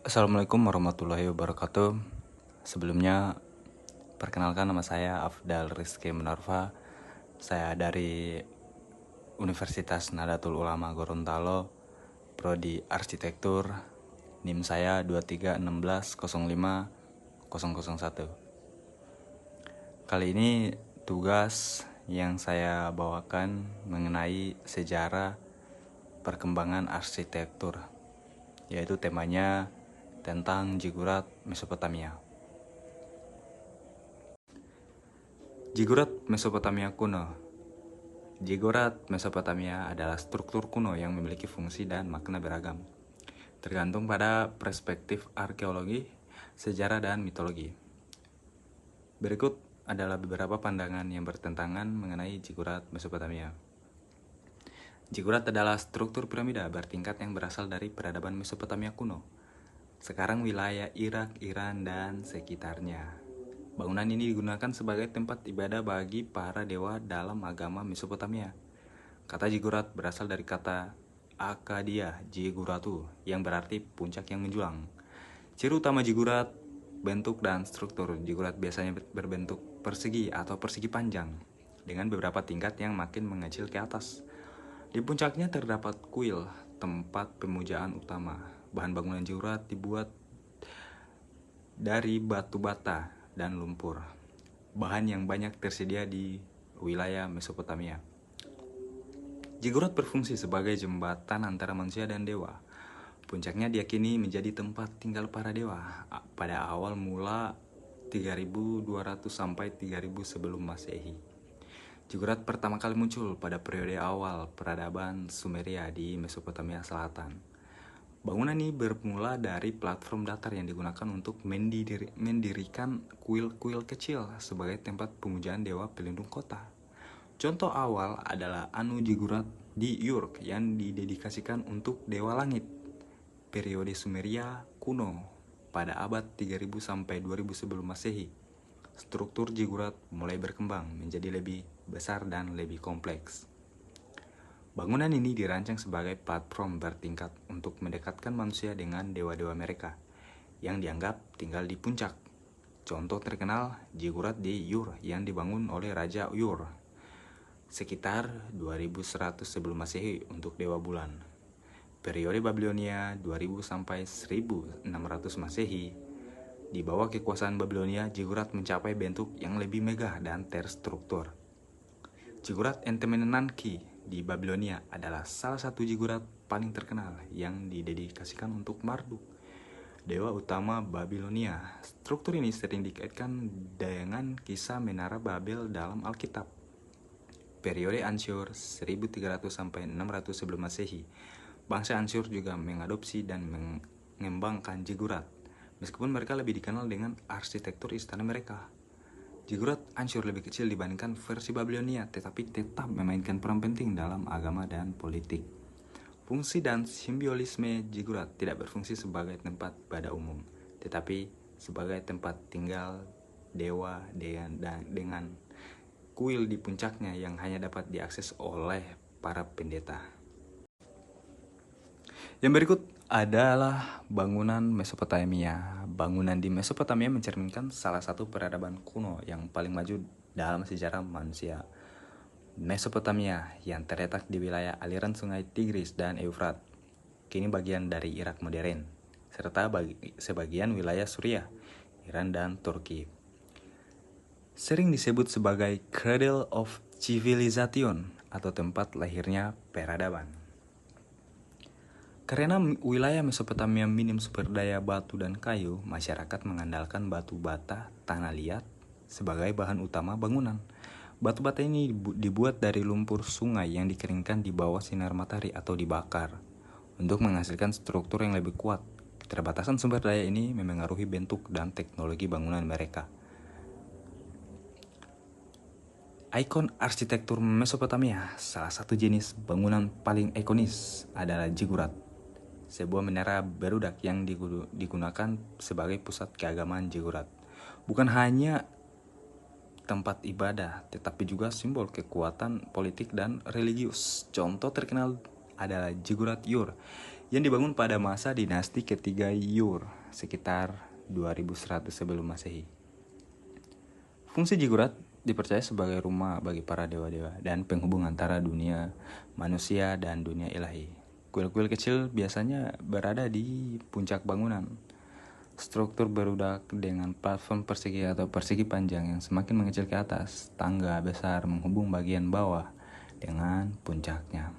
Assalamualaikum warahmatullahi wabarakatuh. Sebelumnya, perkenalkan nama saya Afdal Rizky Menarfa. Saya dari Universitas Nahdlatul Ulama Gorontalo, Prodi Arsitektur. NIM saya 2316050001. Kali ini tugas yang saya bawakan mengenai sejarah perkembangan arsitektur, yaitu temanya tentang Ziggurat Mesopotamia. Ziggurat Mesopotamia kuno. Ziggurat Mesopotamia adalah struktur kuno yang memiliki fungsi dan makna beragam, tergantung pada perspektif arkeologi, sejarah, dan mitologi. Berikut adalah beberapa pandangan yang bertentangan mengenai Ziggurat Mesopotamia. Ziggurat adalah struktur piramida bertingkat yang berasal dari peradaban Mesopotamia kuno, sekarang wilayah Irak, Iran, dan sekitarnya. Bangunan ini digunakan sebagai tempat ibadah bagi para dewa dalam agama Mesopotamia. Kata Ziggurat berasal dari kata Akkadia Jigguratu yang berarti puncak yang menjulang. Ciri utama Ziggurat, bentuk dan struktur. Ziggurat biasanya berbentuk persegi atau persegi panjang dengan beberapa tingkat yang makin mengecil ke atas. Di puncaknya terdapat kuil, tempat pemujaan utama. Bahan bangunan Ziggurat dibuat dari batu bata dan lumpur, bahan yang banyak tersedia di wilayah Mesopotamia. Ziggurat berfungsi sebagai jembatan antara manusia dan dewa. Puncaknya diyakini menjadi tempat tinggal para dewa pada awal mula 3200 sampai 3000 sebelum Masehi. Ziggurat pertama kali muncul pada periode awal peradaban Sumeria di Mesopotamia Selatan. Bangunan ini bermula dari platform datar yang digunakan untuk mendirikan kuil-kuil kecil sebagai tempat pemujaan dewa pelindung kota. Contoh awal adalah Anu Ziggurat di Uruk yang didedikasikan untuk dewa langit. Periode Sumeria kuno pada abad 3000 sampai 2000 sebelum Masehi. Struktur Ziggurat mulai berkembang menjadi lebih besar dan lebih kompleks. Bangunan ini dirancang sebagai platform bertingkat untuk mendekatkan manusia dengan dewa-dewa mereka yang dianggap tinggal di puncak. Contoh terkenal Ziggurat di Ur yang dibangun oleh Raja Ur sekitar 2100 sebelum Masehi untuk dewa bulan. Periode Babilonia 2000 sampai 1600 Masehi. Di bawah kekuasaan Babilonia, Ziggurat mencapai bentuk yang lebih megah dan terstruktur. Ziggurat Entemenanki di Babilonia adalah salah satu ziggurat paling terkenal yang didedikasikan untuk Marduk, dewa utama Babilonia. Struktur ini sering dikaitkan dengan kisah Menara Babel dalam Alkitab. Periode Ansyur 1300 sampai 600 sebelum Masehi. Bangsa Ansyur juga mengadopsi dan mengembangkan ziggurat, meskipun mereka lebih dikenal dengan arsitektur istana mereka. Ziggurat Ansyur lebih kecil dibandingkan versi Babilonia, tetapi tetap memainkan peran penting dalam agama dan politik. Fungsi dan simbolisme Ziggurat tidak berfungsi sebagai tempat ibadah umum, tetapi sebagai tempat tinggal dewa dengan kuil di puncaknya yang hanya dapat diakses oleh para pendeta. Yang berikut adalah bangunan Mesopotamia. Bangunan di Mesopotamia mencerminkan salah satu peradaban kuno yang paling maju dalam sejarah manusia. Mesopotamia yang terletak di wilayah aliran sungai Tigris dan Eufrat, kini bagian dari Irak modern, serta sebagian wilayah Suriah, Iran, dan Turki. Sering disebut sebagai Cradle of Civilization atau tempat lahirnya peradaban. Karena wilayah Mesopotamia minim sumber daya batu dan kayu, masyarakat mengandalkan batu bata, tanah liat, sebagai bahan utama bangunan. Batu bata ini dibuat dari lumpur sungai yang dikeringkan di bawah sinar matahari atau dibakar untuk menghasilkan struktur yang lebih kuat. Keterbatasan sumber daya ini memengaruhi bentuk dan teknologi bangunan mereka. Ikon arsitektur Mesopotamia, salah satu jenis bangunan paling ikonis adalah Ziggurat, sebuah menara berudak yang digunakan sebagai pusat keagamaan Ziggurat. Bukan hanya tempat ibadah, tetapi juga simbol kekuatan politik dan religius. Contoh terkenal adalah Ziggurat Ur yang dibangun pada masa dinasti ketiga Ur sekitar 2100 sebelum Masehi. Fungsi zigurat dipercaya sebagai rumah bagi para dewa-dewa dan penghubung antara dunia manusia dan dunia ilahi. Kuil-kuil kecil biasanya berada di puncak bangunan. Struktur berudak dengan platform persegi atau persegi panjang yang semakin mengecil ke atas. Tangga besar menghubung bagian bawah dengan puncaknya.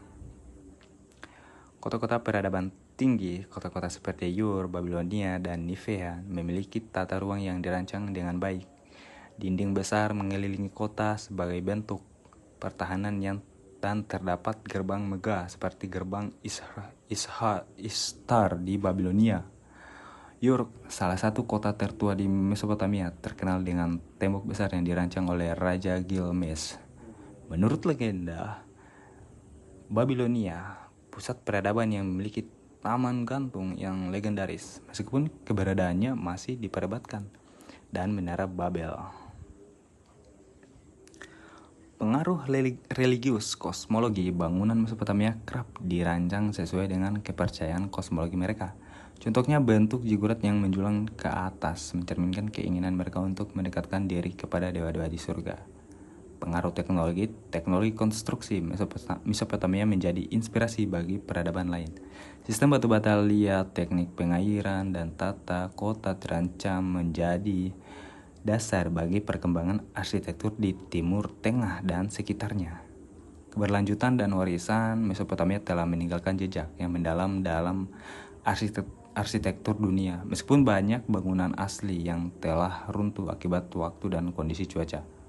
Kota-kota peradaban tinggi, kota-kota seperti Ur, Babilonia, dan Nivea memiliki tata ruang yang dirancang dengan baik. Dinding besar mengelilingi kota sebagai bentuk pertahanan dan terdapat gerbang megah seperti gerbang Ishtar di Babilonia. Ur, salah satu kota tertua di Mesopotamia, terkenal dengan tembok besar yang dirancang oleh Raja Gilgamesh. Menurut legenda, Babilonia, pusat peradaban yang memiliki taman gantung yang legendaris, meskipun keberadaannya masih diperdebatkan, dan Menara Babel. Pengaruh religius kosmologi bangunan Mesopotamia kerap dirancang sesuai dengan kepercayaan kosmologi mereka. Contohnya bentuk zigurat yang menjulang ke atas mencerminkan keinginan mereka untuk mendekatkan diri kepada dewa-dewa di surga. Pengaruh teknologi konstruksi Mesopotamia menjadi inspirasi bagi peradaban lain. Sistem batu bata liat, teknik pengairan, dan tata kota terancam menjadi dasar bagi perkembangan arsitektur di Timur Tengah dan sekitarnya. Keberlanjutan dan warisan Mesopotamia telah meninggalkan jejak yang mendalam dalam arsitektur dunia, meskipun banyak bangunan asli yang telah runtuh akibat waktu dan kondisi cuaca.